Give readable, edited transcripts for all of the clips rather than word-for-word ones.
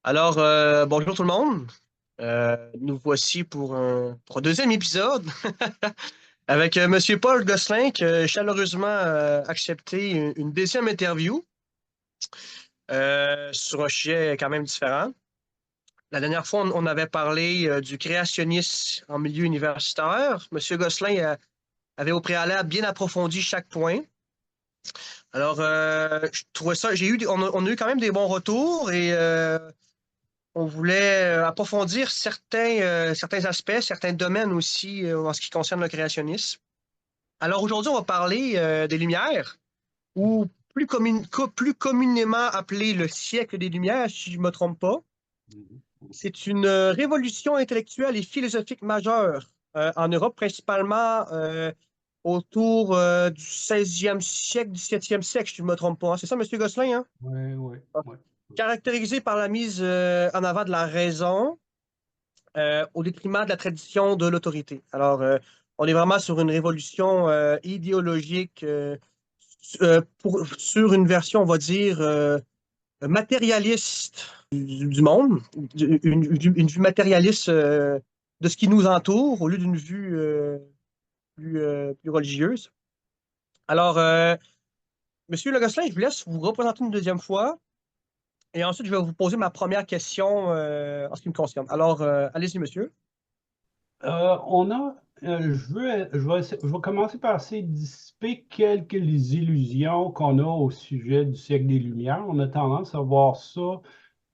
Bonjour tout le monde. Nous voici pour un deuxième épisode avec Monsieur Paul Gosselin qui a chaleureusement accepté une deuxième interview sur un sujet quand même différent. La dernière fois, on avait parlé du créationnisme en milieu universitaire. Monsieur Gosselin avait au préalable bien approfondi chaque point. Je trouvais ça, on a eu quand même des bons retours et on voulait approfondir certains aspects, certains domaines aussi en ce qui concerne le créationnisme. Alors aujourd'hui, on va parler des Lumières, ou plus communément appelé le siècle des Lumières, si je ne me trompe pas. C'est une révolution intellectuelle et philosophique majeure en Europe, principalement autour du 16e siècle, 17e siècle, si je ne me trompe pas, hein. C'est ça, M. Gosselin, hein? Oui, oui, oui. Caractérisé par la mise en avant de la raison, au détriment de la tradition de l'autorité. On est vraiment sur une révolution idéologique sur une version, on va dire, matérialiste du monde, une vue matérialiste de ce qui nous entoure au lieu d'une vue plus religieuse. Alors, Monsieur Le Gosselin, je vous laisse vous représenter une deuxième fois et ensuite je vais vous poser ma première question en ce qui me concerne. Allez-y, monsieur. On a, je vais commencer par essayer de dissiper quelques illusions qu'on a au sujet du siècle des Lumières. On a tendance à voir ça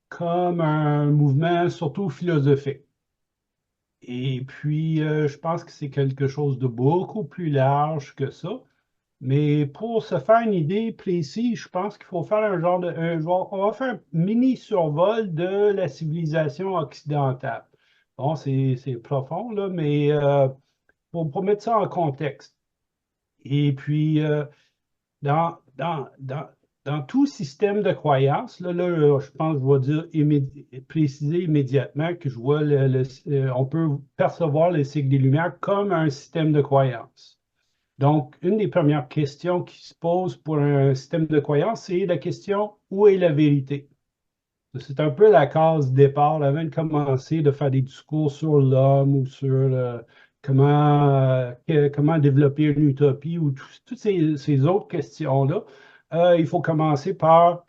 comme un mouvement surtout philosophique. Et puis, je pense que c'est quelque chose de beaucoup plus large que ça. Mais pour se faire une idée précise, je pense qu'il faut faire on va faire un mini survol de la civilisation occidentale. Bon, c'est profond, là, mais pour mettre ça en contexte. Et puis, dans, dans, dans, dans tout système de croyance, je pense que je vais dire préciser immédiatement que je vois on peut percevoir le cycle des Lumières comme un système de croyance. Donc, une des premières questions qui se posent pour un système de croyance, c'est la question où est la vérité? C'est un peu la case départ avant de commencer de faire des discours sur l'homme ou sur comment développer une utopie ou toutes ces autres questions-là. Il faut commencer par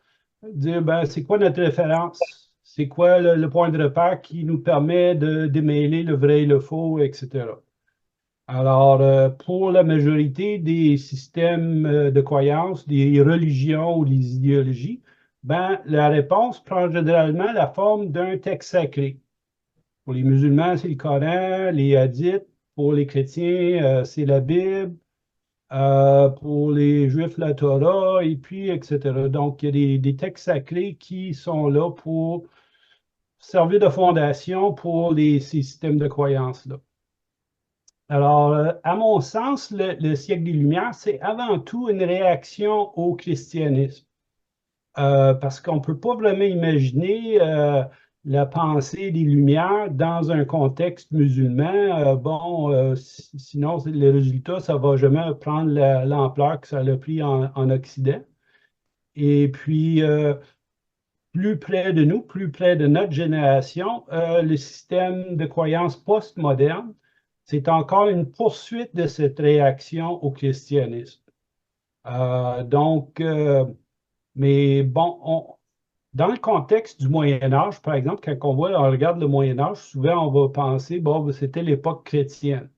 dire ben, c'est quoi notre référence? C'est quoi le point de repère qui nous permet de démêler le vrai et le faux, etc. Alors, pour la majorité des systèmes de croyances, des religions ou des idéologies, ben, la réponse prend généralement la forme d'un texte sacré. Pour les musulmans, c'est le Coran, les hadiths. Pour les chrétiens, c'est la Bible. Pour les juifs, la Torah, et puis, etc. Donc, il y a des textes sacrés qui sont là pour servir de fondation pour ces systèmes de croyances-là. Alors, à mon sens, le siècle des Lumières, c'est avant tout une réaction au christianisme. Parce qu'on ne peut pas vraiment imaginer la pensée des Lumières dans un contexte musulman. Sinon, le résultat, ça ne va jamais prendre l'ampleur que ça a pris en Occident. Et puis, plus près de nous, plus près de notre génération, le système de croyance postmoderne, c'est encore une poursuite de cette réaction au christianisme. Euh, donc, euh, mais bon, dans le contexte du Moyen Âge, par exemple, quand on regarde le Moyen Âge, souvent on va penser, bon, ben, c'était l'époque chrétienne.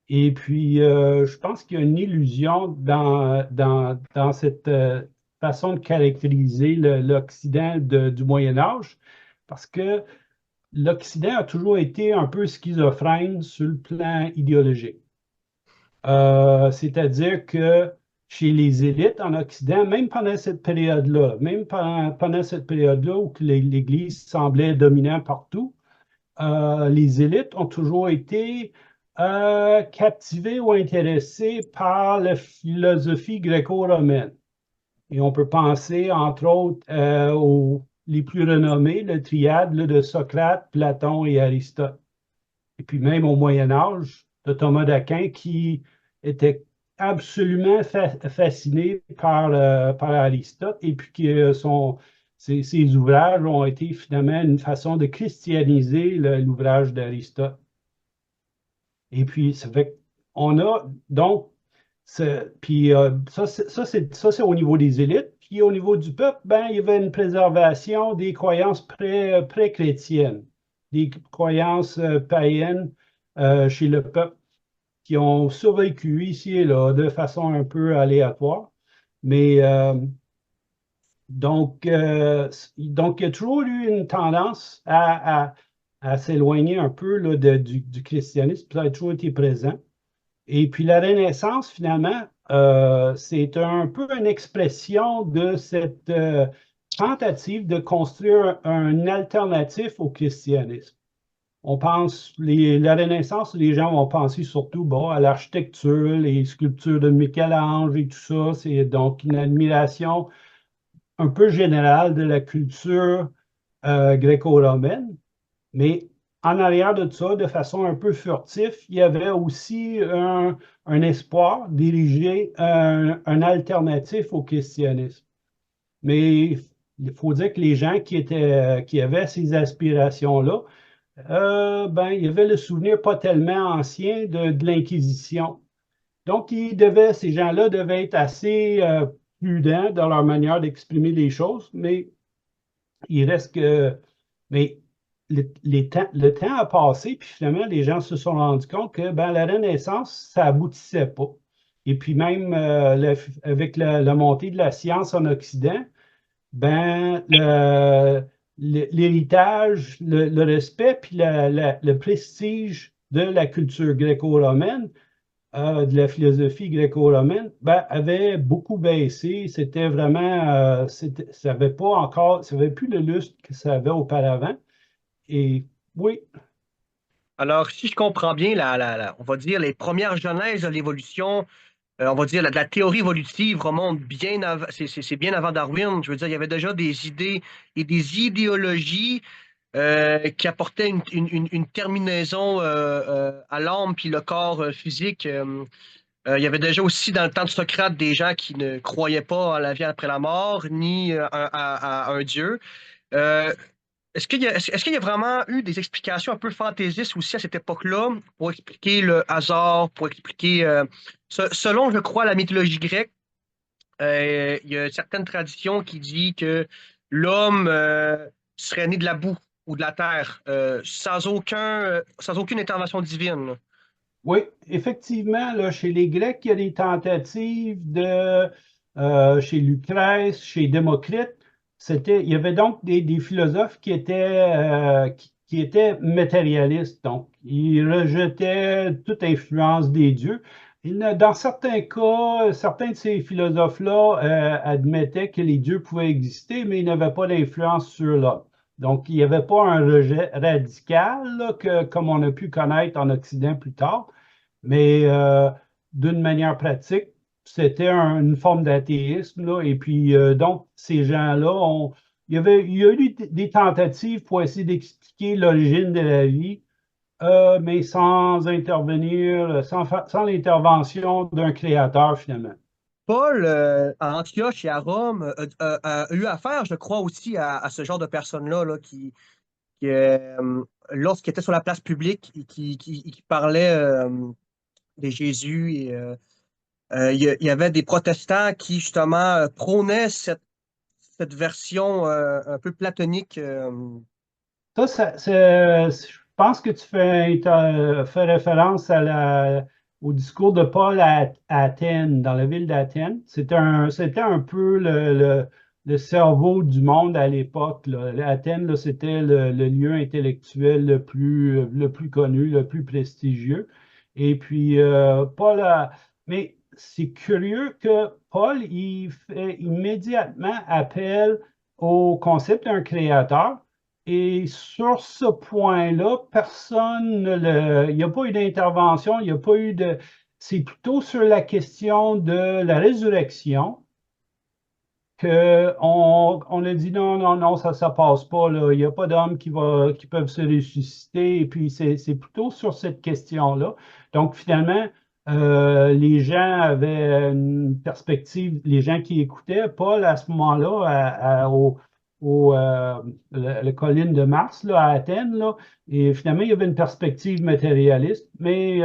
Et puis, je pense qu'il y a une illusion dans cette façon de caractériser l'Occident du Moyen Âge, parce que l'Occident a toujours été un peu schizophrène sur le plan idéologique. C'est-à-dire que chez les élites en Occident, même pendant cette période-là, pendant cette période-là où l'Église semblait dominante partout, les élites ont toujours été captivées ou intéressées par la philosophie gréco-romaine. Et on peut penser, entre autres, aux les plus renommés, le triade là, de Socrate, Platon et Aristote. Et puis même au Moyen Âge, de Thomas d'Aquin, qui était absolument fasciné par Aristote, et puis ces ouvrages ont été finalement une façon de christianiser l'ouvrage d'Aristote. Et puis, ça fait qu'on a donc, puis ça, c'est au niveau des élites. Puis au niveau du peuple, ben, il y avait une préservation des croyances pré-chrétiennes, des croyances païennes chez le peuple qui ont survécu ici et là de façon un peu aléatoire. Mais donc, il y a toujours eu une tendance à s'éloigner un peu là, du christianisme, ça a toujours été présent. Et puis la Renaissance, finalement, c'est un peu une expression de cette tentative de construire un alternatif au christianisme. On pense, la Renaissance, les gens vont penser surtout bon, à l'architecture, les sculptures de Michel-Ange et tout ça. C'est donc une admiration un peu générale de la culture gréco-romaine. Mais en arrière de ça, de façon un peu furtive, il y avait aussi un espoir d'ériger un alternatif au christianisme. Mais il faut dire que les gens qui avaient ces aspirations-là, ben, il y avait le souvenir pas tellement ancien de l'Inquisition. Donc, ces gens-là devaient être assez prudents dans leur manière d'exprimer les choses, mais il reste que. Mais le temps a passé, puis finalement, les gens se sont rendus compte que ben, la Renaissance, ça aboutissait pas. Et puis même avec la montée de la science en Occident, ben, l'héritage, le respect, puis le prestige de la culture gréco-romaine, de la philosophie gréco-romaine, ben, avait beaucoup baissé. C'était vraiment, ça n'avait pas encore, ça n'avait plus le lustre que ça avait auparavant. Et oui, Alors, si je comprends bien, on va dire les premières genèses de l'évolution, on va dire la théorie évolutive remonte bien avant, c'est bien avant Darwin. Je veux dire, il y avait déjà des idées et des idéologies qui apportaient une terminaison à l'âme puis le corps physique. Il y avait déjà aussi dans le temps de Socrate des gens qui ne croyaient pas à la vie après la mort ni à un dieu. Euh, est-ce qu'il y a vraiment eu des explications un peu fantaisistes aussi à cette époque-là pour expliquer le hasard, pour expliquer, selon, je crois, la mythologie grecque, il y a certaines traditions qui disent que l'homme serait né de la boue ou de la terre, sans aucune intervention divine, là. oui, effectivement, là, chez les Grecs, il y a des tentatives chez Lucrèce, chez Démocrite, il y avait donc des philosophes qui étaient matérialistes, donc ils rejetaient toute influence des dieux. Dans certains cas, certains de ces philosophes-là admettaient que les dieux pouvaient exister, mais ils n'avaient pas d'influence sur l'homme. Donc, il n'y avait pas un rejet radical, là, comme on a pu connaître en Occident plus tard. Mais d'une manière pratique, c'était une forme d'athéisme, là. Et puis, donc, ces gens-là, il y a eu des tentatives pour essayer d'expliquer l'origine de la vie, mais sans intervenir, sans l'intervention d'un créateur, finalement. Paul, à Antioche et à Rome, a eu affaire, je crois, aussi à ce genre de personnes-là là, lorsqu'ils étaient sur la place publique, et qui parlaient de Jésus. Il y avait des protestants qui, justement, prônaient cette version un peu platonique. Je pense que tu fais référence au discours de Paul à Athènes, dans la ville d'Athènes. C'était un peu le cerveau du monde à l'époque, là. Athènes, là, c'était le lieu intellectuel le plus connu, le plus prestigieux. Et puis, mais c'est curieux que Paul, il fait immédiatement appel au concept d'un créateur. Et sur ce point-là, il n'y a pas eu d'intervention, il n'y a pas eu de. C'est plutôt sur la question de la résurrection qu'on a dit non, non, non, ça ne passe pas, là. Il n'y a pas d'hommes qui peuvent se ressusciter. Et puis, c'est plutôt sur cette question-là. Donc, finalement, les gens avaient une perspective, les gens qui écoutaient, Paul, à ce moment-là, la colline de Mars, là, à Athènes, là, et finalement, il y avait une perspective matérialiste, mais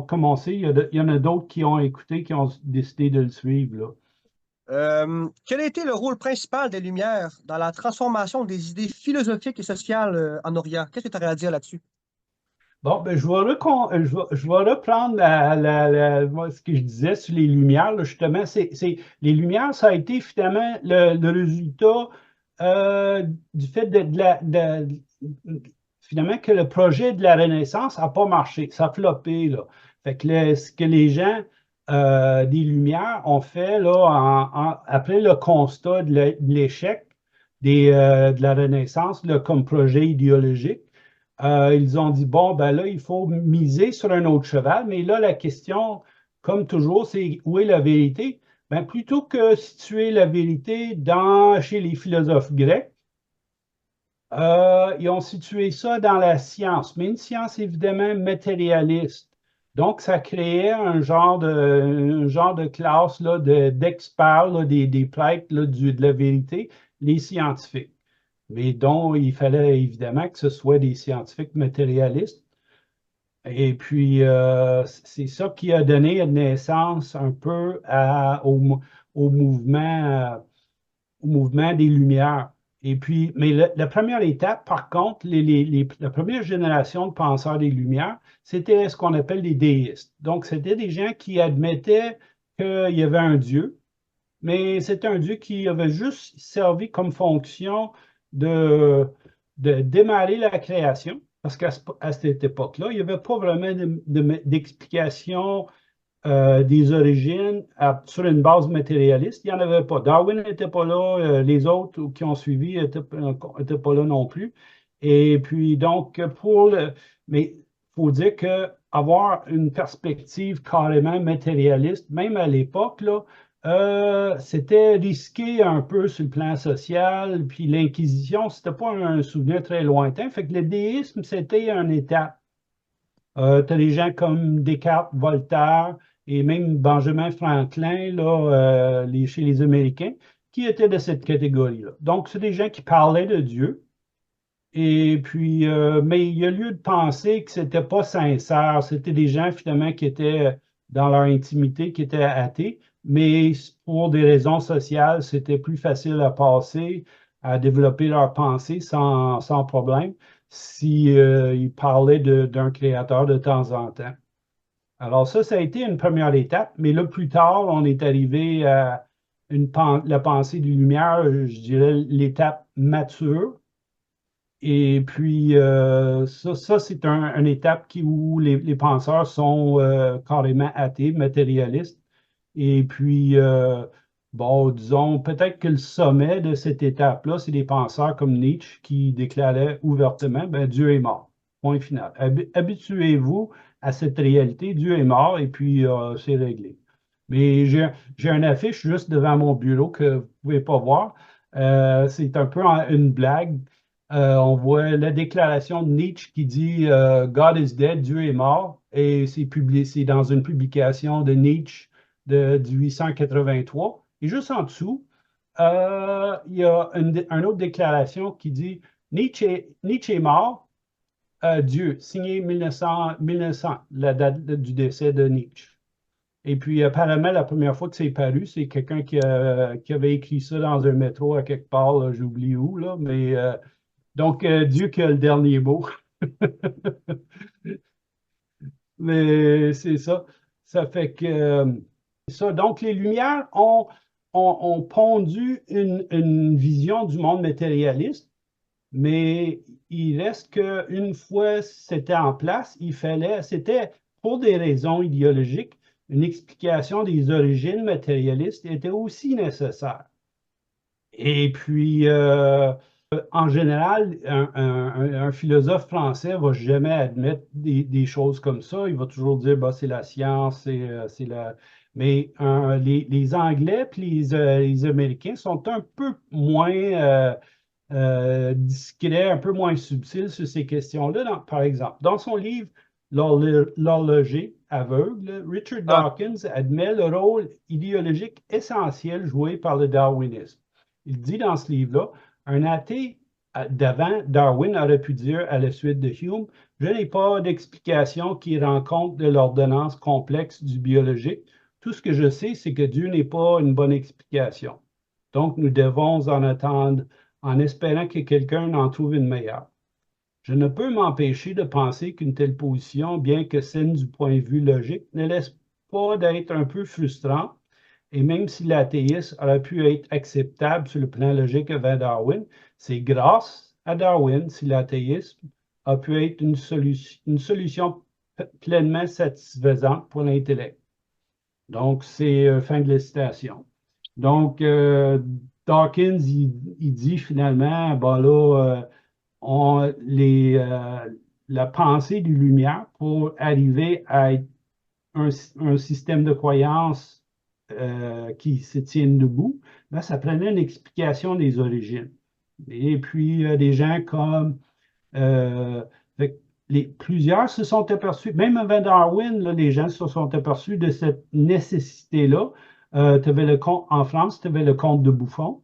comme on sait, il y en a d'autres qui ont écouté, qui ont décidé de le suivre, là. Quel a été le rôle principal des Lumières dans la transformation des idées philosophiques et sociales en Orient? Qu'est-ce que tu aurais à dire là-dessus? Bon, ben, je vais reprendre moi, ce que je disais sur les Lumières, là, justement. Les Lumières, ça a été finalement le résultat du fait finalement que le projet de la Renaissance n'a pas marché, ça a floppé, là. Fait que ce que les gens des Lumières ont fait là, après le constat de l'échec de la Renaissance là, comme projet idéologique, ils ont dit, bon, ben là, il faut miser sur un autre cheval. Mais là, la question, comme toujours, c'est où est la vérité? Ben, plutôt que situer la vérité chez les philosophes grecs, ils ont situé ça dans la science, mais une science évidemment matérialiste. Donc, ça créait un genre de classe là, d'experts, là, des prêtres là, de la vérité, les scientifiques, mais dont il fallait évidemment que ce soit des scientifiques matérialistes. Et puis, c'est ça qui a donné naissance un peu au mouvement, au mouvement des Lumières. Et puis, mais la première étape, par contre, la première génération de penseurs des Lumières, c'était ce qu'on appelle les déistes. Donc, c'était des gens qui admettaient qu'il y avait un Dieu, mais c'était un Dieu qui avait juste servi comme fonction de, de démarrer la création, parce qu'à cette époque-là, il n'y avait pas vraiment d'explication des origines sur une base matérialiste. Il n'y en avait pas. Darwin n'était pas là, les autres qui ont suivi n'étaient pas là non plus. Et puis, donc, mais il faut dire que avoir une perspective carrément matérialiste, même à l'époque, là, c'était risqué un peu sur le plan social, puis l'Inquisition, c'était pas un souvenir très lointain. Fait que le déisme, c'était une étape. Tu as des gens comme Descartes, Voltaire et même Benjamin Franklin là, chez les Américains qui étaient de cette catégorie-là. Donc, c'est des gens qui parlaient de Dieu. Et puis, mais il y a lieu de penser que c'était pas sincère. C'était des gens finalement qui étaient dans leur intimité, qui étaient athées, mais pour des raisons sociales, c'était plus facile à passer, à développer leur pensée sans problème si, ils parlaient d'un créateur de temps en temps. Alors ça a été une première étape, mais là, plus tard, on est arrivé à la pensée des Lumières, je dirais l'étape mature. Et puis, ça c'est une étape où les penseurs sont carrément athées, matérialistes. Et puis, bon, disons, peut-être que le sommet de cette étape-là, c'est des penseurs comme Nietzsche qui déclaraient ouvertement, ben, Dieu est mort. Point final. Habituez-vous à cette réalité, Dieu est mort, et puis c'est réglé. Mais j'ai une affiche juste devant mon bureau que vous ne pouvez pas voir. C'est un peu une blague. On voit la déclaration de Nietzsche qui dit God is dead, Dieu est mort, et c'est dans une publication de Nietzsche du 883. Et juste en dessous, il y a une autre déclaration qui dit Nietzsche est mort, Dieu, signé 1900, la date du décès de Nietzsche. Et puis, apparemment, la première fois que c'est paru, c'est quelqu'un qui avait écrit ça dans un métro à quelque part, j'oublie où, là, mais donc, Dieu qui a le dernier mot. Mais c'est ça. Ça fait que ça. Donc, les Lumières ont pondu une vision du monde matérialiste, mais il reste qu'une fois c'était en place, c'était pour des raisons idéologiques, une explication des origines matérialistes était aussi nécessaire. Et puis, en général, un philosophe français ne va jamais admettre des choses comme ça. Il va toujours dire, bah, c'est la science, c'est la... Mais les Anglais et les Américains sont un peu moins discrets, un peu moins subtils sur ces questions-là. Par exemple, dans son livre L'horloger aveugle, Richard Ah, Dawkins admet le rôle idéologique essentiel joué par le darwinisme. Il dit dans ce livre-là, Un athée d'avant, Darwin aurait pu dire à la suite de Hume, je n'ai pas d'explication qui rend compte de l'ordonnance complexe du biologique. Tout ce que je sais, c'est que Dieu n'est pas une bonne explication. Donc, nous devons en attendre en espérant que quelqu'un en trouve une meilleure. Je ne peux m'empêcher de penser qu'une telle position, bien que saine du point de vue logique, ne laisse pas d'être un peu frustrante. Et même si l'athéisme aurait pu être acceptable sur le plan logique avant Darwin, c'est grâce à Darwin si l'athéisme a pu être une solution pleinement satisfaisante pour l'intellect. Donc, c'est fin de la citation. Donc, Dawkins, il dit finalement, bon là, la pensée des Lumières pour arriver à être un système de croyance qui se tienne debout, ben, ça prenait une explication des origines. Et puis, des gens comme euh, plusieurs se sont aperçus, même avant Darwin, là, les gens se sont aperçus de cette nécessité-là. En France, tu avais le comte de Buffon.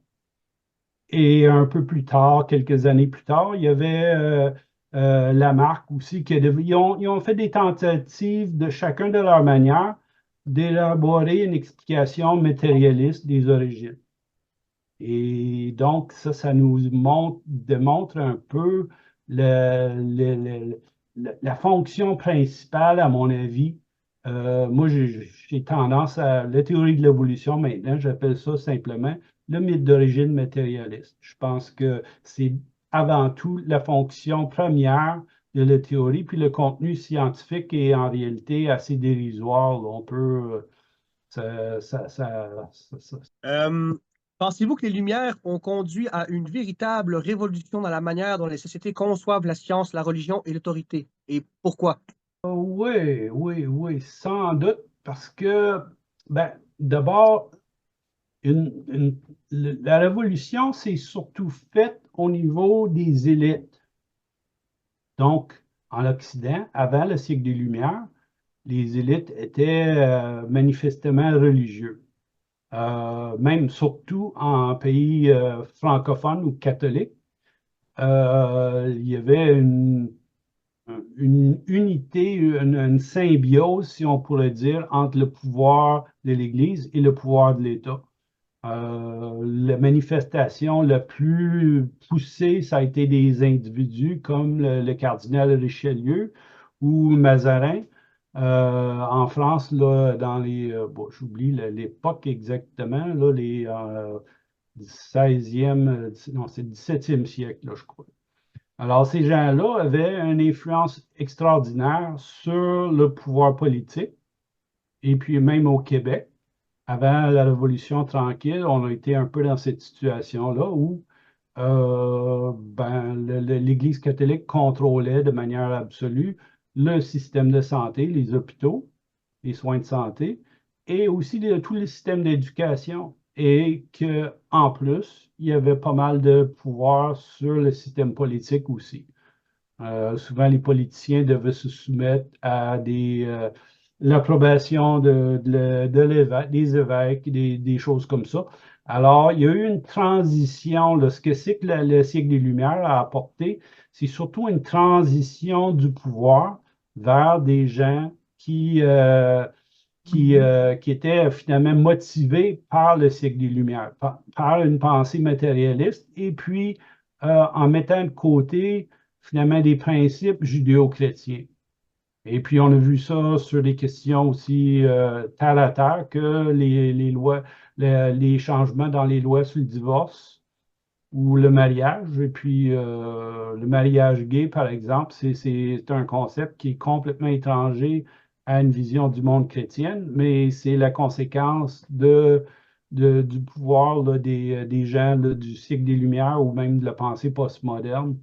Et un peu plus tard, quelques années plus tard, il y avait Lamarck aussi. Ils ont fait des tentatives de chacun de leur manière d'élaborer une explication matérialiste des origines. Et donc, ça nous démontre un peu la fonction principale, à mon avis. Moi, j'ai tendance à la théorie de l'évolution maintenant, j'appelle ça simplement le mythe d'origine matérialiste. Je pense que c'est avant tout la fonction première de la théorie, puis le contenu scientifique est en réalité assez dérisoire. Là. On peut. Euh, Pensez-vous que les Lumières ont conduit à une véritable révolution dans la manière dont les sociétés conçoivent la science, la religion et l'autorité? Et pourquoi? Oui, oui, oui, sans doute, parce que, ben, d'abord, la révolution s'est surtout faite au niveau des élites. Donc, en Occident, avant le siècle des Lumières, les élites étaient manifestement religieux. Même surtout en pays francophones ou catholiques, il y avait une unité, une symbiose, si on pourrait dire, entre le pouvoir de l'Église et le pouvoir de l'État. La manifestation la plus poussée, ça a été des individus comme le cardinal Richelieu ou Mazarin. En France, là, dans bon, j'oublie l'époque exactement, là, les 16e, non, c'est le 17e siècle, là, je crois. Alors, ces gens-là avaient une influence extraordinaire sur le pouvoir politique, et puis même au Québec. Avant la Révolution tranquille, on a été un peu dans cette situation-là où ben, l'Église catholique contrôlait de manière absolue le système de santé, les hôpitaux, les soins de santé, et aussi tous les systèmes d'éducation. Et qu'en plus, il y avait pas mal de pouvoir sur le système politique aussi. Souvent, les politiciens devaient se soumettre à l'approbation des évêques, des choses comme ça. Alors, il y a eu une transition. Là. Ce que c'est que le siècle des Lumières a apporté, c'est surtout une transition du pouvoir vers des gens qui étaient finalement motivés par le siècle des Lumières, par une pensée matérialiste, et puis en mettant de côté finalement des principes judéo-chrétiens. Et puis on a vu ça sur des questions aussi terre à terre que les lois, les changements dans les lois sur le divorce ou le mariage. Et puis le mariage gay, par exemple, c'est un concept qui est complètement étranger à une vision du monde chrétienne, mais c'est la conséquence du pouvoir là, des gens là, du siècle des Lumières ou même de la pensée postmoderne.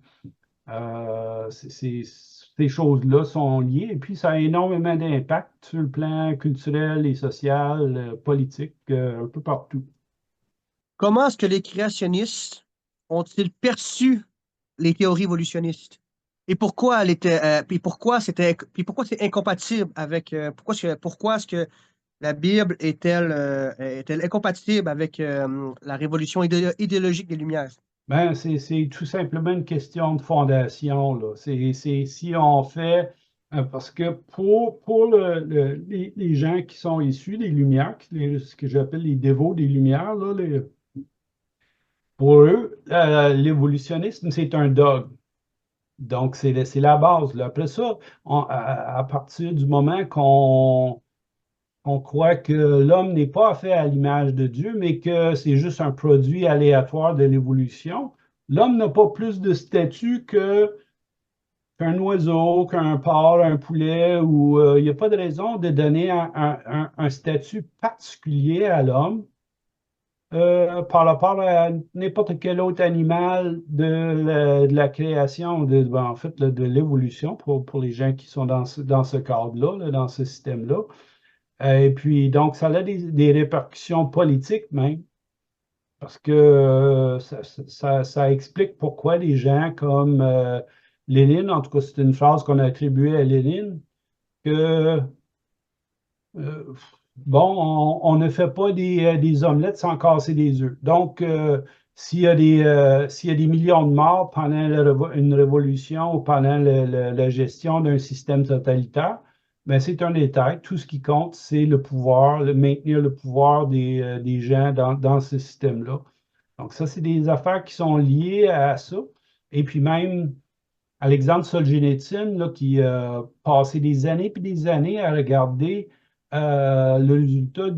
Ces choses-là sont liées et puis ça a énormément d'impact sur le plan culturel et social, politique, un peu partout. Comment est-ce que les créationnistes ont-ils perçu les théories évolutionnistes? Et pourquoi puis pourquoi c'est incompatible avec, pourquoi est-ce que la Bible est-elle incompatible avec la révolution idéologique des Lumières? Ben, c'est tout simplement une question de fondation, là. Si on fait, parce que pour les gens qui sont issus des Lumières, ce que j'appelle les dévots des Lumières, là, pour eux, l'évolutionnisme, c'est un dogme. Donc, c'est la base, là. Après ça, à partir du moment qu'on croit que l'homme n'est pas fait à l'image de Dieu, mais que c'est juste un produit aléatoire de l'évolution, l'homme n'a pas plus de statut qu'un oiseau, qu'un porc, un poulet, ou il n'y a pas de raison de donner un statut particulier à l'homme par rapport à n'importe quel autre animal de la création, en fait, là, de l'évolution pour les gens qui sont dans ce cadre-là, là, dans ce système-là. Et puis, donc, ça a des répercussions politiques même, parce que ça explique pourquoi les gens comme Lénine, en tout cas, c'est une phrase qu'on a attribuée à Lénine, que euh, bon, on ne fait pas des omelettes sans casser des œufs. Donc, s'il y a des millions de morts pendant une révolution ou pendant la gestion d'un système totalitaire, ben c'est un détail. Tout ce qui compte, c'est le pouvoir, maintenir le pouvoir des gens dans ce système-là. Donc, ça, c'est des affaires qui sont liées à ça. Et puis même, Alexandre Solzhenitsyn, là, qui a passé des années puis des années à regarder le résultat,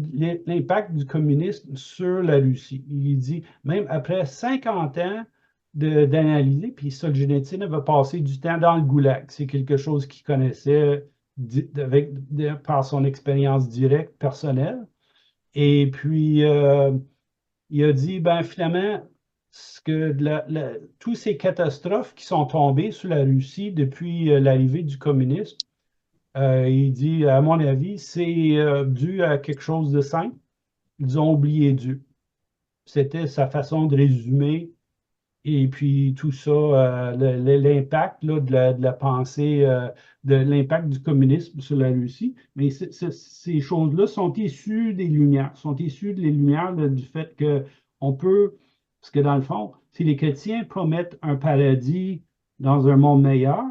l'impact du communisme sur la Russie. Il dit, même après 50 ans d'analyser, puis Solzhenitsyn avait passé du temps dans le goulag. C'est quelque chose qu'il connaissait par son expérience directe, personnelle. Et puis, il a dit, ben finalement, toutes ces catastrophes qui sont tombées sur la Russie depuis l'arrivée du communisme, il dit, à mon avis, c'est dû à quelque chose de simple. Ils ont oublié Dieu. C'était sa façon de résumer. Et puis tout ça, l'impact là, de la pensée, de l'impact du communisme sur la Russie. Mais ces choses-là sont issues des Lumières, sont issues des Lumières du fait que on peut, parce que dans le fond, si les chrétiens promettent un paradis dans un monde meilleur,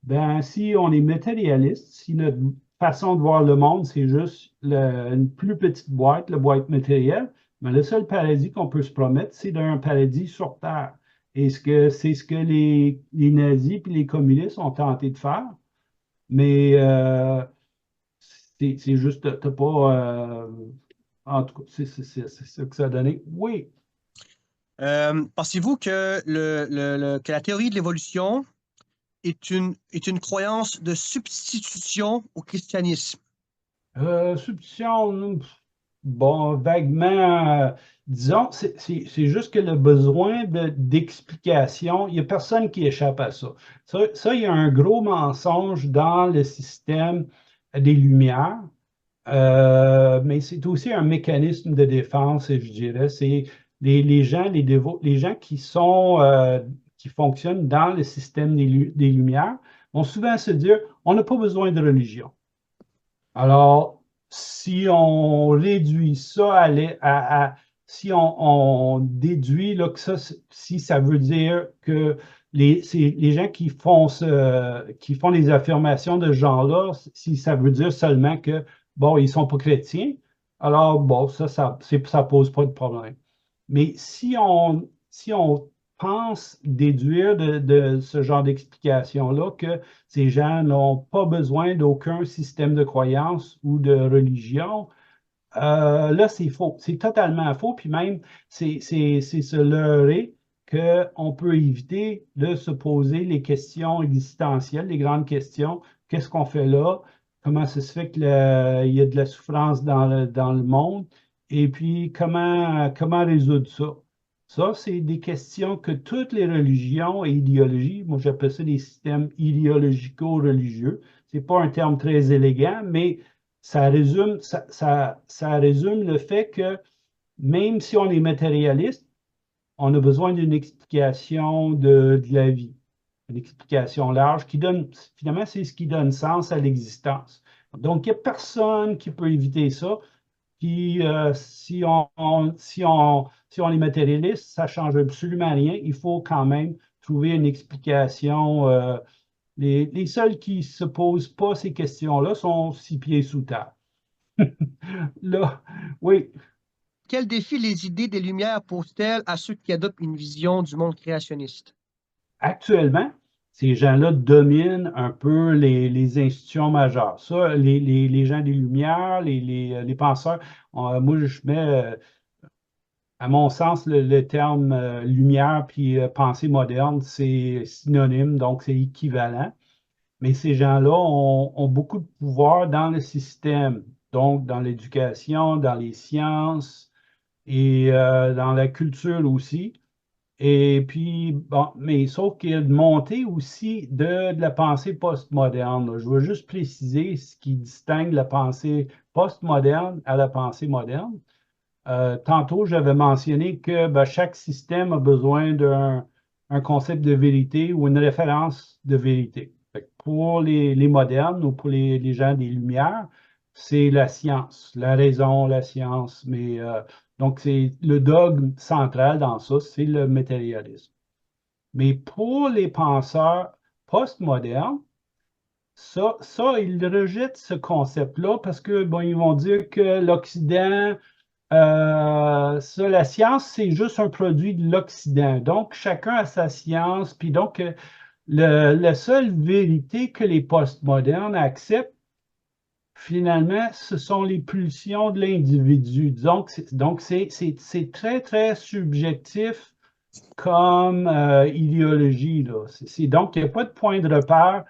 ben si on est matérialiste, si notre façon de voir le monde, c'est juste une plus petite boîte, la boîte matérielle, ben le seul paradis qu'on peut se promettre, c'est d'un paradis sur Terre. Et c'est ce que les nazis et les communistes ont tenté de faire, mais c'est juste, t'as pas. En tout cas, c'est ça que ça a donné. Oui. Pensez-vous que, que la théorie de l'évolution est une croyance de substitution au christianisme? Substitution, bon, vaguement, disons, c'est juste que le besoin d'explication, il n'y a personne qui échappe à ça. Ça, il y a un gros mensonge dans le système des Lumières, mais c'est aussi un mécanisme de défense, je dirais. C'est les gens, les gens qui fonctionnent dans le système des Lumières vont souvent se dire, on n'a pas besoin de religion. Alors, si on réduit ça si on déduit là, que ça, si ça veut dire que les gens qui font les affirmations de ce genre-là, si ça veut dire seulement que, bon, ils sont pas chrétiens, alors, bon, ça pose pas de problème. Mais si on pense déduire de ce genre d'explication-là que ces gens n'ont pas besoin d'aucun système de croyance ou de religion, là, c'est faux. C'est totalement faux. Puis même, c'est se leurrer qu'on peut éviter de se poser les questions existentielles, les grandes questions. Qu'est-ce qu'on fait là? Comment ça se fait qu'il y a de la souffrance dans le monde? Et puis, comment résoudre ça? Ça, c'est des questions que toutes les religions et idéologies, moi j'appelle ça des systèmes idéologico-religieux. C'est pas un terme très élégant, mais ça résume le fait que même si on est matérialiste, on a besoin d'une explication de la vie, une explication large qui donne, finalement, c'est ce qui donne sens à l'existence. Donc, il n'y a personne qui peut éviter ça. Puis si on est matérialiste, ça ne change absolument rien. Il faut quand même trouver une explication. Les seuls qui ne se posent pas ces questions-là sont 6 pieds sous terre. Là, oui, Quel défi les idées des Lumières posent-elles à ceux qui adoptent une vision du monde créationniste? actuellement, ces gens-là dominent un peu les institutions majeures. Ça, les gens des Lumières, les penseurs, moi, je mets, à mon sens, le terme lumière puis pensée moderne, c'est synonyme, donc c'est équivalent. Mais ces gens-là ont beaucoup de pouvoir dans le système, donc dans l'éducation, dans les sciences et dans la culture aussi. Et puis, bon, mais sauf qu'il y a une montée aussi de la pensée postmoderne, là. Je veux juste préciser ce qui distingue la pensée postmoderne à la pensée moderne. Tantôt, j'avais mentionné que ben, chaque système a besoin d'un un concept de vérité ou une référence de vérité. Fait que pour les modernes ou pour les gens des Lumières, c'est la science, la raison, la science. Mais donc, c'est le dogme central dans ça, c'est le matérialisme. Mais pour les penseurs postmodernes, ils rejettent ce concept-là parce que bon, ils vont dire que l'Occident la science, c'est juste un produit de l'Occident. Donc, chacun a sa science. Puis donc, la seule vérité que les postmodernes acceptent, finalement, ce sont les pulsions de l'individu. Donc, c'est très, très subjectif comme idéologie, là. Donc, il n'y a pas de point de repère.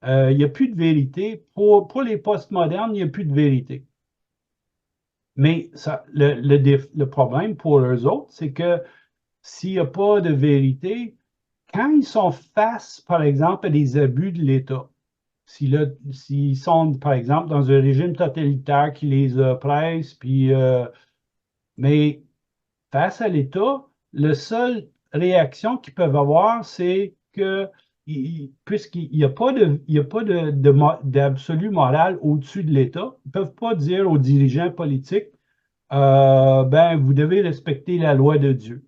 Il n'y a plus de vérité. Pour les postmodernes, il n'y a plus de vérité. Mais le problème pour eux autres, c'est que s'il n'y a pas de vérité, quand ils sont face, par exemple, à des abus de l'État, s'ils sont, par exemple, dans un régime totalitaire qui les oppresse, puis, mais face à l'État, la seule réaction qu'ils peuvent avoir, c'est que puisqu'il n'y a pas d'absolu moral au-dessus de l'État, ils ne peuvent pas dire aux dirigeants politiques ben, vous devez respecter la loi de Dieu.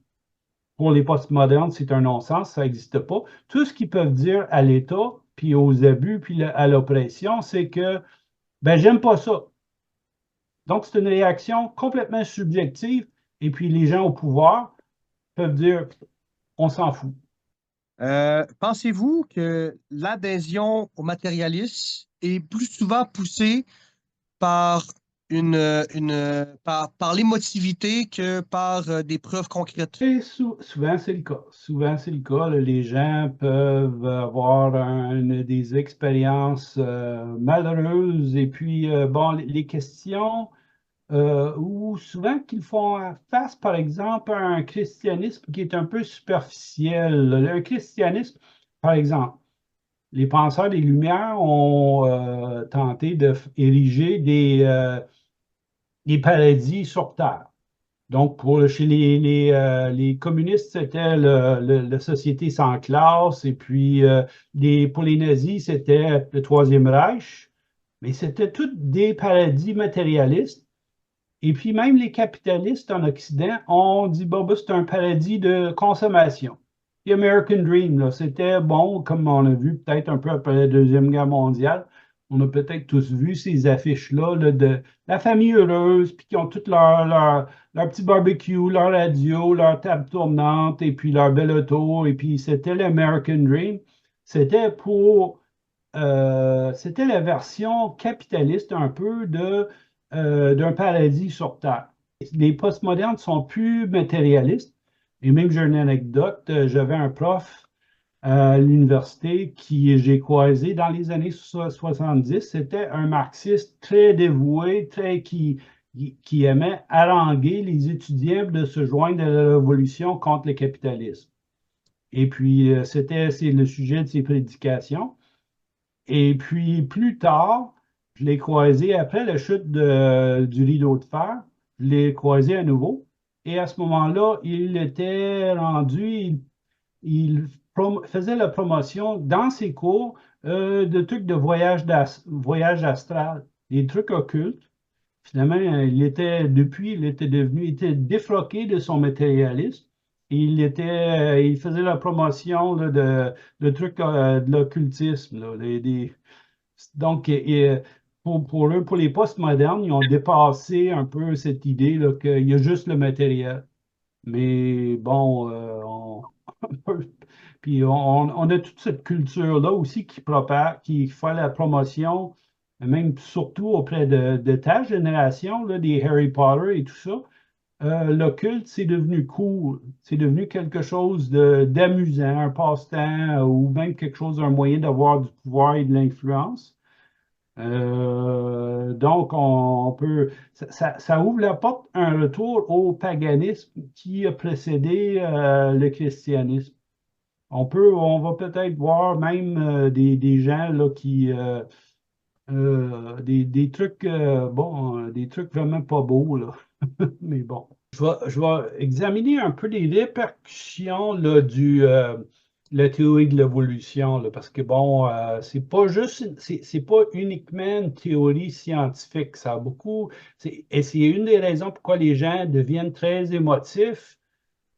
Pour les postmodernes, c'est un non-sens, ça n'existe pas. Tout ce qu'ils peuvent dire à l'État, puis aux abus, puis à l'oppression, c'est que, ben, j'aime pas ça. Donc, c'est une réaction complètement subjective, et puis les gens au pouvoir peuvent dire, on s'en fout. Pensez-vous que l'adhésion au matérialisme est plus souvent poussée par par l'émotivité que par des preuves concrètes? Et souvent, c'est le cas. Souvent, c'est le cas, là. Les gens peuvent avoir des expériences malheureuses, et puis, bon, les questions ou souvent qu'ils font face, par exemple, à un christianisme qui est un peu superficiel. Un christianisme, par exemple, les penseurs des Lumières ont tenté d'ériger des paradis sur Terre. Donc, chez les communistes, c'était la société sans classe, et puis pour les nazis, c'était le Troisième Reich, mais c'était tous des paradis matérialistes. Et puis même les capitalistes en Occident ont dit, bon, ben, c'est un paradis de consommation. L'American Dream, là, c'était bon, comme on a vu peut-être un peu après la Deuxième Guerre mondiale. On a peut-être tous vu ces affiches-là là, de la famille heureuse, puis qui ont tout leur petit barbecue, leur radio, leur table tournante, et puis leur belle auto. Et puis c'était l'American Dream. C'était c'était la version capitaliste un peu d'un paradis sur Terre. Les postmodernes sont plus matérialistes. Et même, j'ai une anecdote, j'avais un prof à l'université qui j'ai croisé dans les années 70. C'était un marxiste très dévoué, qui aimait haranguer les étudiants de se joindre à la révolution contre le capitalisme. Et puis, c'est le sujet de ses prédications. Et puis plus tard, je l'ai croisé après la chute du rideau de fer. Je l'ai croisé à nouveau. Et à ce moment-là, il était rendu, faisait la promotion dans ses cours de trucs de voyage astral, des trucs occultes. Finalement, il était devenu, il était défroqué de son matérialisme. Et il faisait la promotion là, de trucs de l'occultisme. Là, donc, pour eux, pour les postmodernes, ils ont dépassé un peu cette idée là, qu'il y a juste le matériel. Mais bon, puis on a toute cette culture-là aussi qui propage, qui fait la promotion, même surtout auprès de ta génération, là, des Harry Potter et tout ça. L'occulte, c'est devenu cool, c'est devenu quelque chose d'amusant, un passe-temps ou même quelque chose, un moyen d'avoir du pouvoir et de l'influence. Donc, on peut, ça ouvre la porte à un retour au paganisme qui a précédé le christianisme. On va peut-être voir même des gens là, des trucs, bon, des trucs vraiment pas beaux, là. Mais bon. Je vais examiner un peu les répercussions là, la théorie de l'évolution, là, parce que bon, c'est pas juste, c'est pas uniquement une théorie scientifique. Ça a beaucoup, et c'est une des raisons pourquoi les gens deviennent très émotifs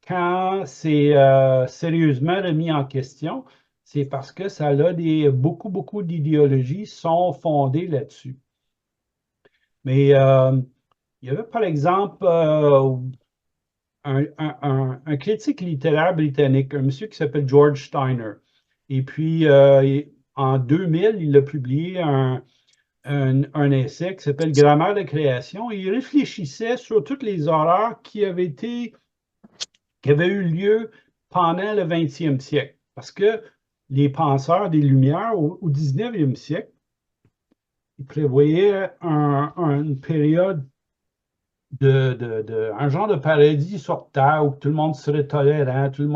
quand c'est sérieusement remis en question. C'est parce que ça a beaucoup d'idéologies sont fondées là-dessus. Mais il y avait par exemple un critique littéraire britannique, un monsieur qui s'appelle George Steiner. Et puis, en 2000, il a publié un essai qui s'appelle Grammaire de création. Et il réfléchissait sur toutes les horreurs qui avaient eu lieu pendant le 20e siècle. Parce que les penseurs des Lumières au 19e siècle, ils prévoyaient une période un genre de paradis sur Terre où tout le monde serait tolérant, ce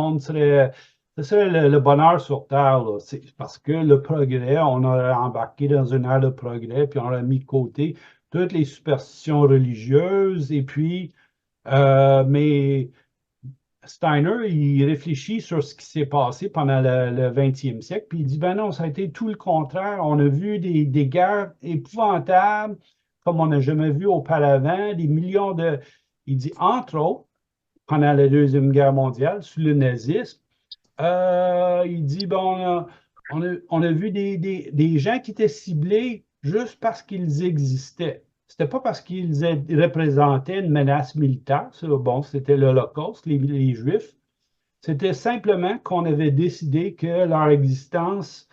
serait le bonheur sur Terre, là. C'est parce que le progrès, on a embarqué dans une ère de progrès, puis on a mis de côté toutes les superstitions religieuses, et puis, mais Steiner, il réfléchit sur ce qui s'est passé pendant le 20e siècle, puis il dit, ben non, ça a été tout le contraire. On a vu des guerres épouvantables, comme on n'a jamais vu auparavant, des millions de... Il dit, entre autres, pendant la Deuxième Guerre mondiale, sous le nazisme, il dit, bon, on a vu des gens qui étaient ciblés juste parce qu'ils existaient. C'était pas parce qu'ils représentaient une menace militaire. Ça, bon, c'était l'Holocauste, les Juifs. C'était simplement qu'on avait décidé que leur existence,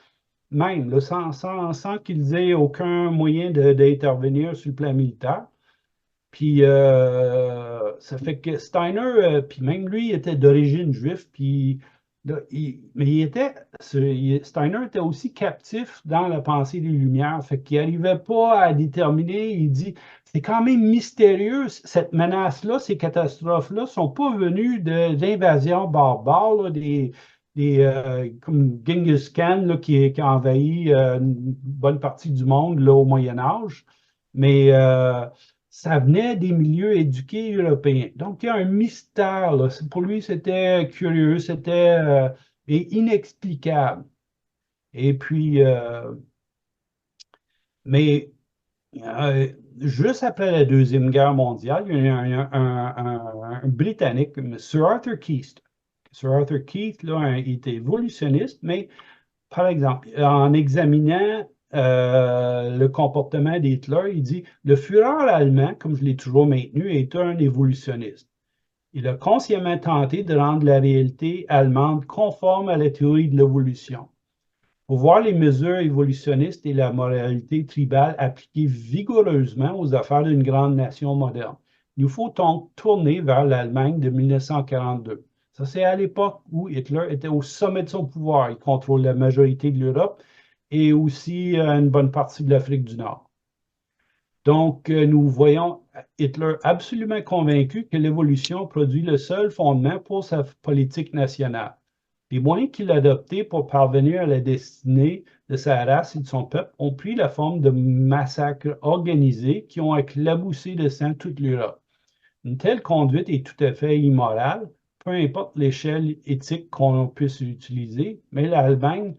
même, là, sans qu'ils aient aucun moyen d'intervenir sur le plan militaire. Puis ça fait que Steiner, puis même lui, il était d'origine juive, puis là, mais Steiner était aussi captif dans la pensée des Lumières, fait qu'il n'arrivait pas à déterminer, il dit, c'est quand même mystérieux, cette menace-là, ces catastrophes-là, ne sont pas venues d'invasions barbares, là, comme Genghis Khan là, qui a envahi une bonne partie du monde là, au Moyen Âge, mais ça venait des milieux éduqués européens. Donc, il y a un mystère, là. Pour lui, c'était curieux, c'était et inexplicable. Et puis, mais juste après la Deuxième Guerre mondiale, il y a eu un Britannique, Sir Arthur Keith. Sir Arthur Keith, là, il était évolutionniste, mais par exemple, en examinant le comportement d'Hitler, il dit, le Führer allemand, comme je l'ai toujours maintenu, est un évolutionniste. Il a consciemment tenté de rendre la réalité allemande conforme à la théorie de l'évolution. Pour voir les mesures évolutionnistes et la moralité tribale appliquées vigoureusement aux affaires d'une grande nation moderne, il nous faut donc tourner vers l'Allemagne de 1942. Ça, c'est à l'époque où Hitler était au sommet de son pouvoir. Il contrôle la majorité de l'Europe et aussi une bonne partie de l'Afrique du Nord. Donc, nous voyons Hitler absolument convaincu que l'évolution produit le seul fondement pour sa politique nationale. Les moyens qu'il a adoptés pour parvenir à la destinée de sa race et de son peuple ont pris la forme de massacres organisés qui ont éclaboussé de sang toute l'Europe. Une telle conduite est tout à fait immorale, peu importe l'échelle éthique qu'on puisse utiliser, mais l'Allemagne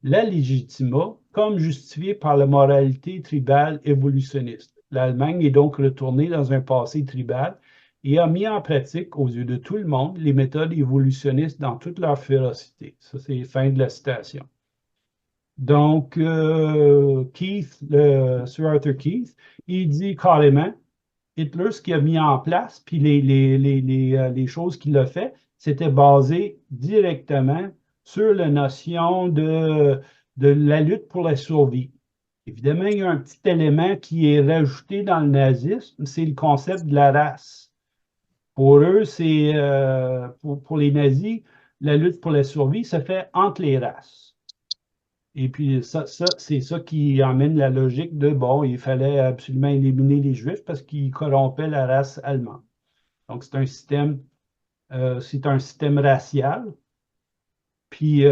la légitima comme justifiée par la moralité tribale évolutionniste. L'Allemagne est donc retournée dans un passé tribal et a mis en pratique, aux yeux de tout le monde, les méthodes évolutionnistes dans toute leur férocité. Ça, c'est la fin de la citation. Donc, Sir Arthur Keith, il dit carrément, Hitler, ce qu'il a mis en place, puis les choses qu'il a fait, c'était basé directement sur la notion de la lutte pour la survie. Évidemment, il y a un petit élément qui est rajouté dans le nazisme, c'est le concept de la race. Pour eux, pour les nazis, la lutte pour la survie se fait entre les races. Et puis, c'est ça qui emmène la logique de, bon, il fallait absolument éliminer les Juifs parce qu'ils corrompaient la race allemande. Donc, c'est un système racial. Puis,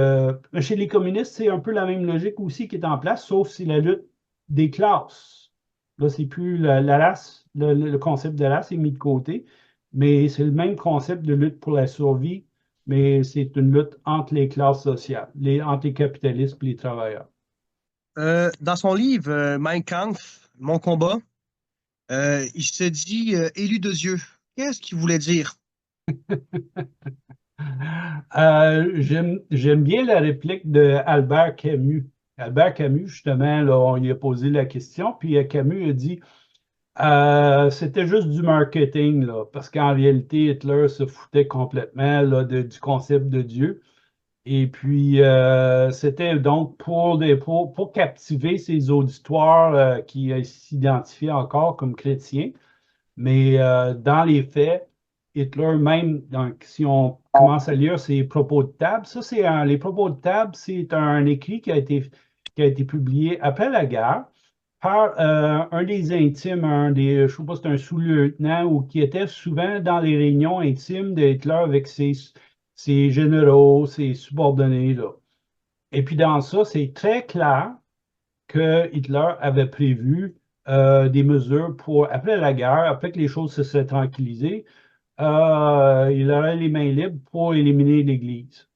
chez les communistes, c'est un peu la même logique aussi qui est en place, sauf c'est la lutte des classes. Là, c'est plus la race, le concept de race est mis de côté, mais c'est le même concept de lutte pour la survie, mais c'est une lutte entre les classes sociales, entre les capitalistes et les travailleurs. Dans son livre Mein Kampf, Mon combat, il se dit élu de Dieu. Qu'est-ce qu'il voulait dire? J'aime bien la réplique de Albert Camus. Albert Camus, justement, là, on lui a posé la question, puis Camus a dit c'était juste du marketing, là, parce qu'en réalité, Hitler se foutait complètement là, du concept de Dieu. Et puis, c'était donc pour captiver ces auditoires qui s'identifiaient encore comme chrétiens. Mais dans les faits, Hitler même, donc, si on commence à lire ses propos de table, les propos de table, c'est un écrit qui a été publié après la guerre par un des intimes, je ne sais pas si c'est un sous-lieutenant ou qui était souvent dans les réunions intimes de Hitler avec ses généraux, ses subordonnés, là. Et puis dans ça, c'est très clair que Hitler avait prévu des mesures après la guerre, après que les choses se seraient tranquillisées, il aurait les mains libres pour éliminer l'Église.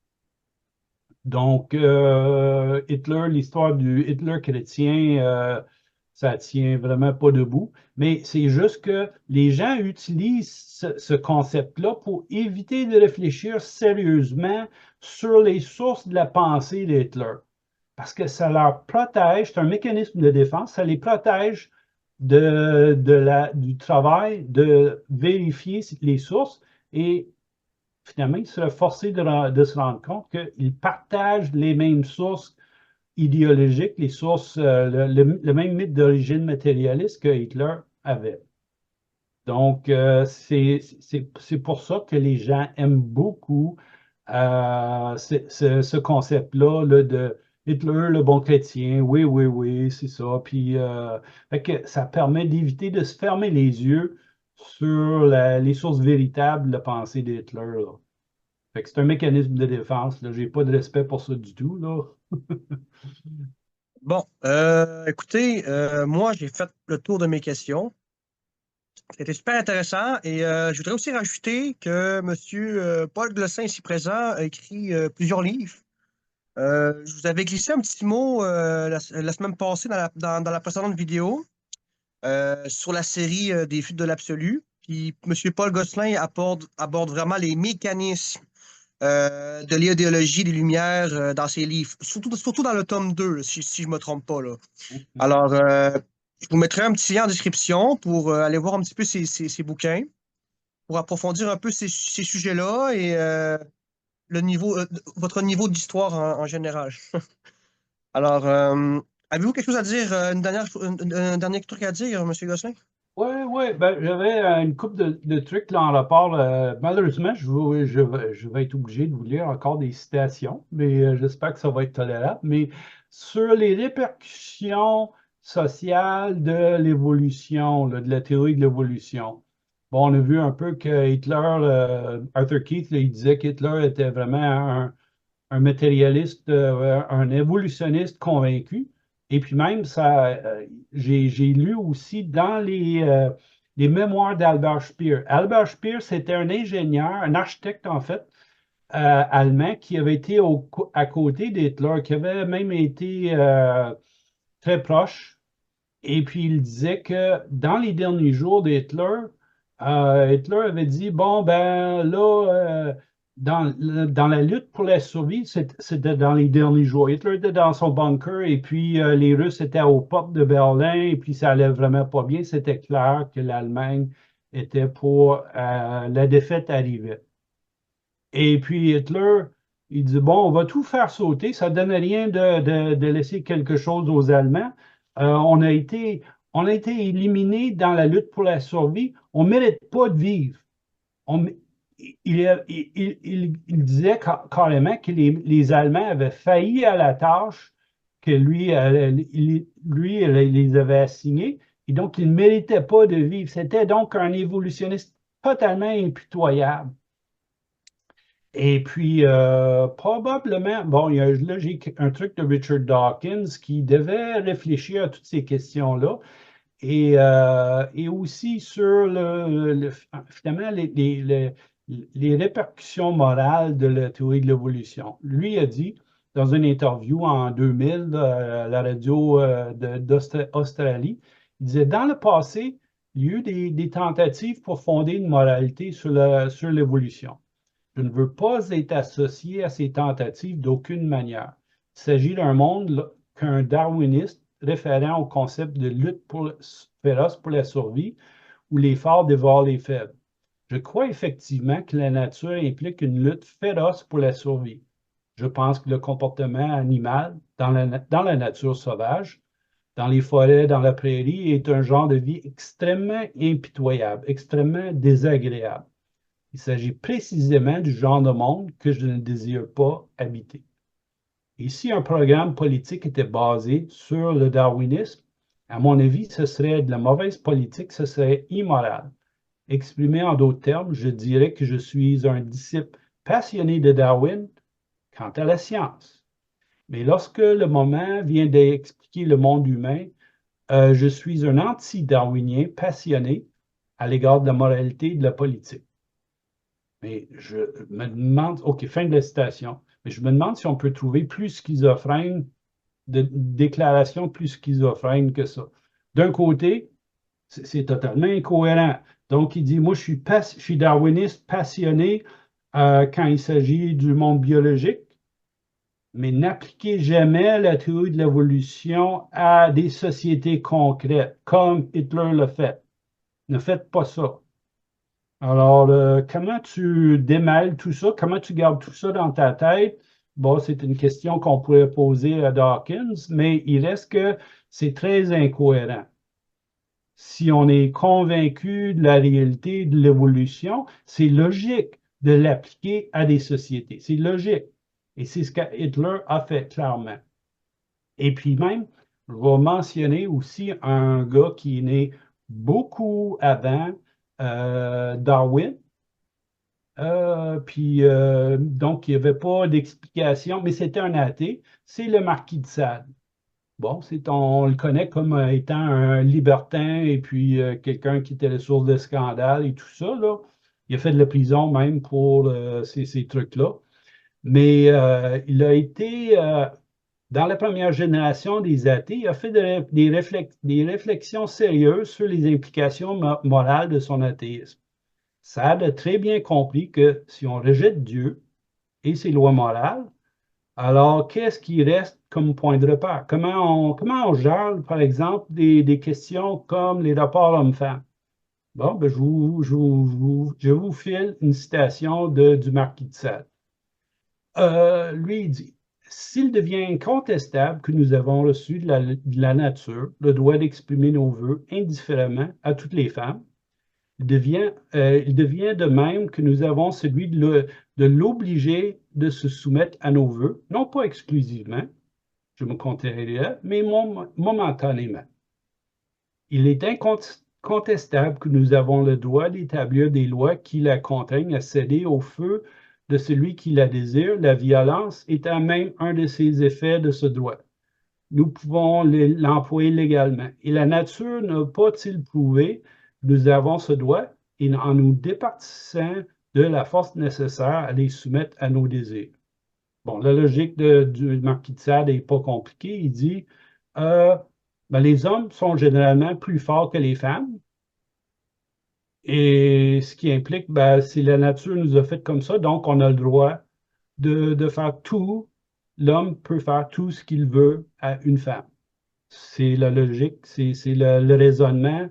Donc, l'histoire du Hitler chrétien, ça tient vraiment pas debout. Mais c'est juste que les gens utilisent ce concept-là pour éviter de réfléchir sérieusement sur les sources de la pensée d'Hitler. Parce que ça leur protège, c'est un mécanisme de défense, ça les protège du travail de vérifier les sources et finalement, ils seraient forcés de se rendre compte qu'ils partagent les mêmes sources idéologiques, les sources, le même mythe d'origine matérialiste que Hitler avait. Donc, c'est pour ça que les gens aiment beaucoup ce concept-là là, de Hitler, le bon chrétien. Oui, oui, oui, c'est ça. Puis, fait que ça permet d'éviter de se fermer les yeux sur les sources véritables de la pensée d'Hitler, là. Fait que c'est un mécanisme de défense. Je n'ai pas de respect pour ça du tout, là. Bon, écoutez, moi, j'ai fait le tour de mes questions. C'était super intéressant et je voudrais aussi rajouter que M. Paul Glossin, ici présent, a écrit plusieurs livres. Je vous avais glissé un petit mot la semaine passée dans la précédente vidéo sur la série des Fuites de l'absolu. Puis M. Paul Gosselin aborde vraiment les mécanismes de l'idéologie des Lumières dans ses livres, surtout dans le tome 2, là, si je ne me trompe pas, là. Alors, je vous mettrai un petit lien en description pour aller voir un petit peu ces bouquins, pour approfondir un peu ces sujets-là et votre niveau d'histoire en général. Alors, avez-vous quelque chose à dire, un dernier truc à dire, M. Gosselin? Oui, oui, ben, j'avais une couple de trucs là en rapport. Malheureusement, je vais être obligé de vous lire encore des citations, mais j'espère que ça va être tolérable. Mais sur les répercussions sociales de l'évolution, là, de la théorie de l'évolution. Bon, on a vu un peu que Hitler, Arthur Keith, là, il disait qu'Hitler était vraiment un matérialiste, un évolutionniste convaincu. Et puis même, j'ai lu aussi dans les mémoires d'Albert Speer. Albert Speer, c'était un ingénieur, un architecte en fait, allemand qui avait été à côté d'Hitler, qui avait même été très proche. Et puis, il disait que dans les derniers jours d'Hitler, Hitler avait dit, bon, ben là, dans la lutte pour la survie, c'était dans les derniers jours. Hitler était dans son bunker et puis les Russes étaient aux portes de Berlin et puis ça allait vraiment pas bien. C'était clair que l'Allemagne était pour la défaite arrivait. Et puis Hitler, il dit, bon, on va tout faire sauter, ça ne donne rien de laisser quelque chose aux Allemands. On a été éliminés dans la lutte pour la survie, on ne mérite pas de vivre. On- il disait carrément que les Allemands avaient failli à la tâche que lui les avait assignée, et donc il ne méritait pas de vivre. C'était donc un évolutionniste totalement impitoyable. Et puis, probablement, bon, là, j'ai un truc de Richard Dawkins qui devait réfléchir à toutes ces questions-là et aussi sur finalement les répercussions morales de la théorie de l'évolution. Lui a dit, dans une interview en 2000 à la radio d'Australie, il disait, dans le passé, il y a eu des tentatives pour fonder une moralité sur l'évolution. Je ne veux pas être associé à ces tentatives d'aucune manière. Il s'agit d'un monde qu'un darwiniste référant au concept de lutte féroce pour la survie, où les forts dévorent les faibles. Je crois effectivement que la nature implique une lutte féroce pour la survie. Je pense que le comportement animal dans la nature sauvage, dans les forêts, dans la prairie, est un genre de vie extrêmement impitoyable, extrêmement désagréable. Il s'agit précisément du genre de monde que je ne désire pas habiter. Et si un programme politique était basé sur le darwinisme, à mon avis, ce serait de la mauvaise politique, ce serait immoral. Exprimé en d'autres termes, je dirais que je suis un disciple passionné de Darwin quant à la science. Mais lorsque le moment vient d'expliquer le monde humain, je suis un anti-darwinien passionné à l'égard de la moralité et de la politique. Mais je me demande, OK, fin de la citation, mais je me demande si on peut trouver plus schizophrène, de déclarations plus schizophrènes que ça. D'un côté, c'est totalement incohérent. Donc, il dit, moi, je suis darwiniste passionné quand il s'agit du monde biologique, mais n'appliquez jamais la théorie de l'évolution à des sociétés concrètes, comme Hitler l'a fait. Ne faites pas ça. Alors, comment tu démêles tout ça? Comment tu gardes tout ça dans ta tête? Bon, c'est une question qu'on pourrait poser à Dawkins, mais il reste que c'est très incohérent. Si on est convaincu de la réalité de l'évolution, c'est logique de l'appliquer à des sociétés. C'est logique. Et c'est ce que Hitler a fait clairement. Et puis même, je vais mentionner aussi un gars qui est né beaucoup avant Darwin. Donc, il n'y avait pas d'explication, mais c'était un athée. C'est le marquis de Sade. Bon, on le connaît comme étant un libertin et puis quelqu'un qui était la source de scandale et tout ça, là. Il a fait de la prison même pour ces trucs-là. Mais il a été, dans la première génération des athées, il a fait des réflexions sérieuses sur les implications morales de son athéisme. Sade a très bien compris que si on rejette Dieu et ses lois morales, alors qu'est-ce qui reste comme point de repère? Comment on gère, par exemple, des questions comme les rapports hommes-femmes? Bon, ben, je vous file une citation du marquis de Sade. Lui, il dit, s'il devient incontestable que nous avons reçu de la nature le droit d'exprimer nos vœux indifféremment à toutes les femmes, il devient de même que nous avons celui de l'obliger de se soumettre à nos vœux, non pas exclusivement, je me contredirai, mais momentanément. Il est incontestable que nous avons le droit d'établir des lois qui la contraignent à céder au feu de celui qui la désire, la violence étant même un de ces effets de ce droit. Nous pouvons l'employer légalement. Et la nature n'a pas-t-il prouvé que nous avons ce droit et en nous départissant de la force nécessaire à les soumettre à nos désirs? Bon, la logique du marquis de Sade n'est pas compliquée. Il dit Ben, les hommes sont généralement plus forts que les femmes. Et ce qui implique, ben, c'est la nature nous a fait comme ça, donc on a le droit de faire tout. L'homme peut faire tout ce qu'il veut à une femme. C'est la logique, c'est le raisonnement.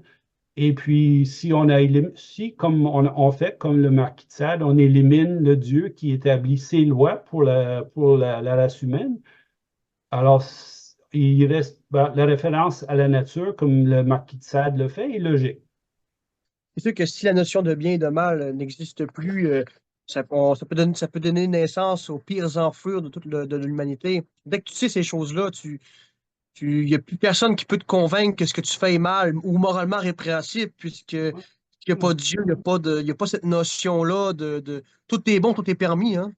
Et puis, si on a si, comme on fait, comme le marquis de Sade, on élimine le Dieu qui établit ses lois pour la race humaine, alors il reste ben, la référence à la nature, comme le marquis de Sade le fait, est logique. C'est sûr que si la notion de bien et de mal n'existe plus, ça peut donner naissance aux pires enflures de de l'humanité. Dès que tu sais ces choses-là, il n'y a plus personne qui peut te convaincre que ce que tu fais est mal ou moralement répréhensible, puisqu'il n'y a pas Dieu, il y a pas cette notion-là de tout est bon, tout est permis, hein.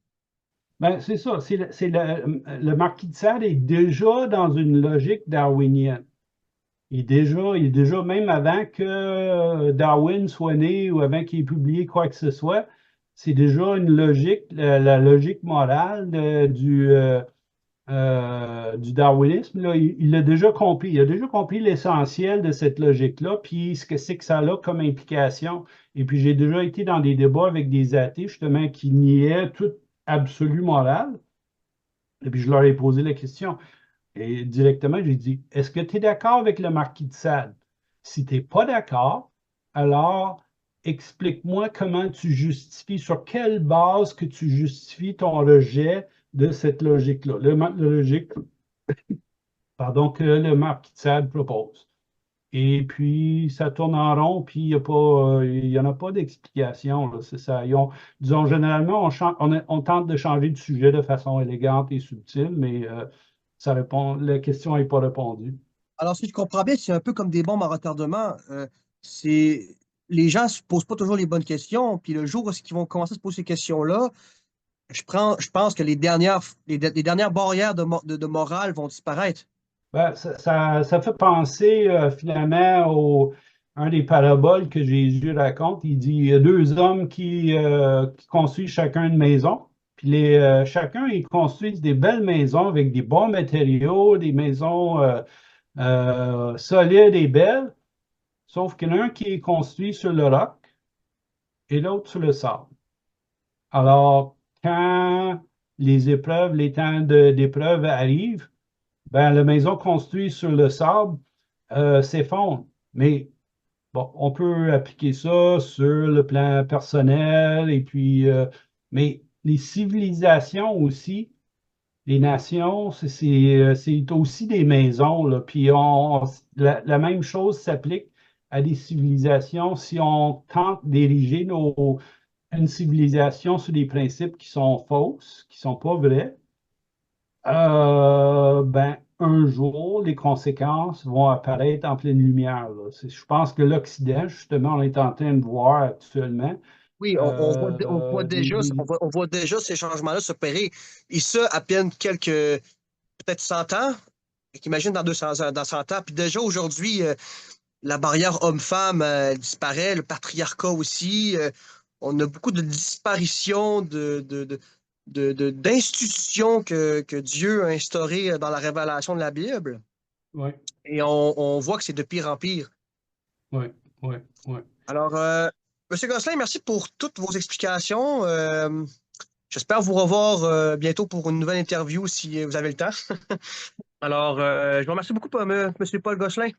Ben, c'est ça, le marquis de Sade est déjà dans une logique darwinienne. Il est déjà, même avant que Darwin soit né ou avant qu'il ait publié quoi que ce soit, c'est déjà une logique, la logique morale du darwinisme. Là, il l'a déjà compris. Il a déjà compris l'essentiel de cette logique-là, puis ce que c'est que ça a comme implication. Et puis j'ai déjà été dans des débats avec des athées, justement, qui niaient toute absolue morale. Et puis je leur ai posé la question. Et directement, j'ai dit, est-ce que tu es d'accord avec le marquis de Sade? Si tu n'es pas d'accord, alors explique-moi comment tu justifies, sur quelle base que tu justifies ton rejet de cette logique-là, la logique, pardon, que le marquis de Sade propose. Et puis, ça tourne en rond, puis il y en a pas d'explication, là, c'est ça. Disons, généralement, on tente de changer de sujet de façon élégante et subtile, mais la question n'est pas répondue. Alors, si je comprends bien, c'est un peu comme des bombes à retardement. C'est les gens se posent pas toujours les bonnes questions, puis le jour où ils vont commencer à se poser ces questions-là, je pense que les dernières barrières de morale vont disparaître. Ben, ça fait penser finalement un des paraboles que Jésus raconte. Il dit, il y a deux hommes qui construisent chacun une maison. Puis chacun, ils construisent des belles maisons avec des bons matériaux, des maisons solides et belles. Sauf qu'il y en a un qui est construit sur le roc et l'autre sur le sable. Alors, quand les temps d'épreuve arrivent, ben, la maison construite sur le sable s'effondre. Mais bon, on peut appliquer ça sur le plan personnel et puis, mais les civilisations aussi, les nations, c'est aussi des maisons, là. Puis la même chose s'applique à des civilisations si on tente d'ériger une civilisation sur des principes qui sont fausses, qui sont pas vrais. Ben, un jour, les conséquences vont apparaître en pleine lumière, là. Je pense que l'Occident, justement, on est en train de voir actuellement Oui, on voit déjà, on voit déjà ces changements-là s'opérer. Et ça, à peine peut-être 100 ans. Imagine dans 200 ans, dans 100 ans. Puis déjà aujourd'hui, la barrière homme-femme elle disparaît, le patriarcat aussi. On a beaucoup de disparitions d'institutions que Dieu a instaurées dans la révélation de la Bible. oui, Et on voit que c'est de pire en pire. oui, oui, oui. Alors, Monsieur Gosselin, merci pour toutes vos explications. J'espère vous revoir bientôt pour une nouvelle interview si vous avez le temps. Alors, je vous remercie beaucoup, Monsieur Paul Gosselin.